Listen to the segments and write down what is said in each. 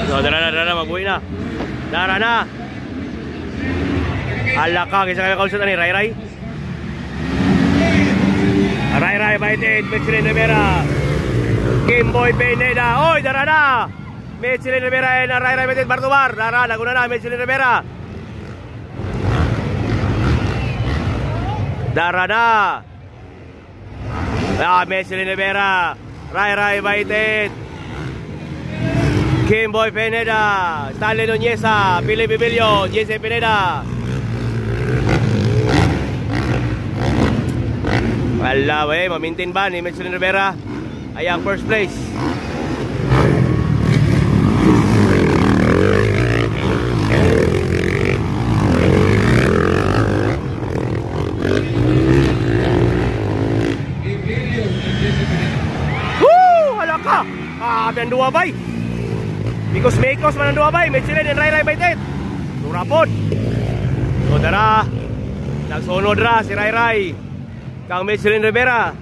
So, dara, magbuhi na. Dara na. Ala ka, kisa kayo kausap ni Ray. Ray, Baited, Michelin Rivera. Kimboy Pineda. Oy, dara na. Michelin Rivera na Ray, Baited, Bartubar. Dara, laguna na, Michelin Rivera. Dara na. Michelin Rivera. Ray, Baited. Kimboy Pineda. Stanley Nuneza. Billy Bibilio. Jesse Pineda. Wala, mamintin ba ni Michelin Rivera ay ang first place. Woo! Hala ka! Ang dua bay. Because Mekos man ang dua bay. Michelin and Ray Baited. Surapod. So dara. Nagsunod ra si Ray. Kang Michelin Rivera.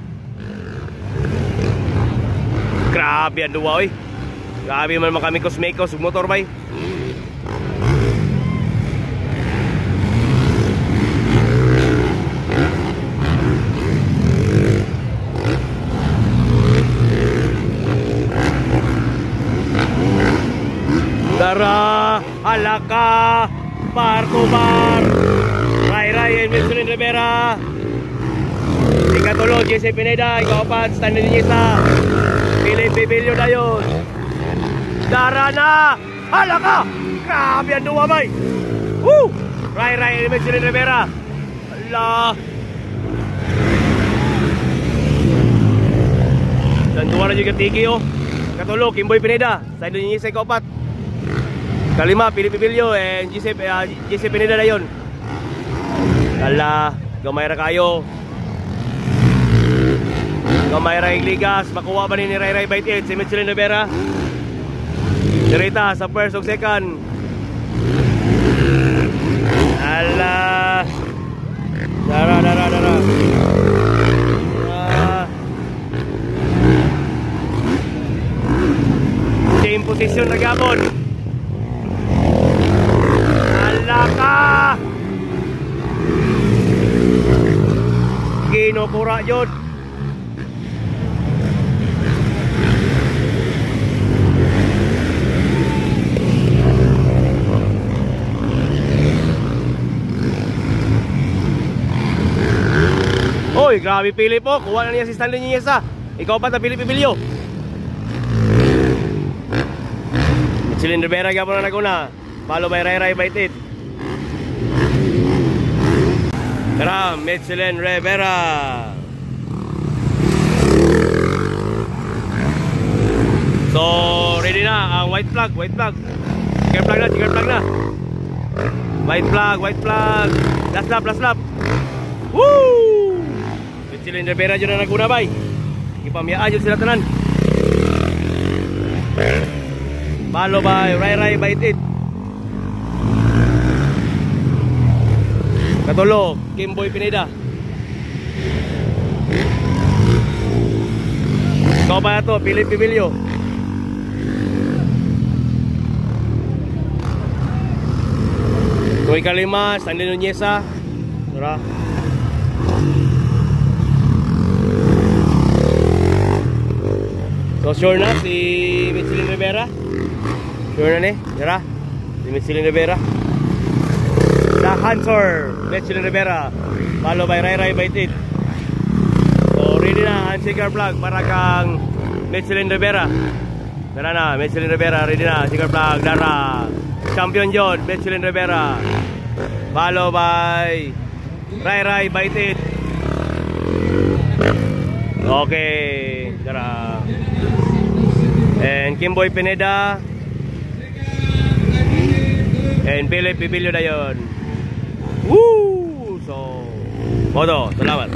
Grabe ang duwa, oy. Grabe man kami Mekos motor bay. Dara, alaka, bar to bar. Ray and Michelin Rivera. Ikatulog, Jesse Pineda. Ikaw-apat, Stanley Nuneza. Billy Bibilio na yun. Dara na. Hala ka. Grabe ang duwa bay. Woo! Ray and Michelin Rivera. Hala. Danduwa na yung katigi, oh. Ikatulog, Kimboy Pineda. Stanley Nuneza, ikaw-apat. Kalima, Billy Bibilio. And Jesse Pineda na yun. Hala. Gamayra kayo. Gamayra Igligas, makuha ba ni Ray Baited si Michelin Rivera? Dirita sa first o second. Ala. Dara. Same position na gabon. Ala ka. Ginokura yun. Oy, grabe pili po. Kuha na niya si Stanley Nuneza. Ikaw pa na Billy Bibilio. Michelin Rivera gapon na naguna. Follow by Ray Baited. Tara, Michelin Rivera. So, ready na ang white flag. Chicken flag na. White flag. Last lap. Woo! Michelin Rivera dyan na naguna bay. Ipamiyaan dyan sila tanan. Follow by Ray Baited. Katulog, Kimboy Pineda. Ikaw ba ito, Billy Bibilio. Ito ikalima, Stanley Nuneza. Tara. So sure na si Michelin Rivera. Sure na Tara. Si Michelin Rivera. The Hunter, Michelin Rivera. Follow by Ray Baited. So ready na ang cigar plug para kang Michelin Rivera. Tara na, Michelin Rivera. Ready na, cigar plug. Dara. Champion John, Michelin Rivera. Follow by Ray Baited. Okay. Tara. And Kimboy Pineda. And Billy Bibilio na yun. Woo! So, moto, salamat.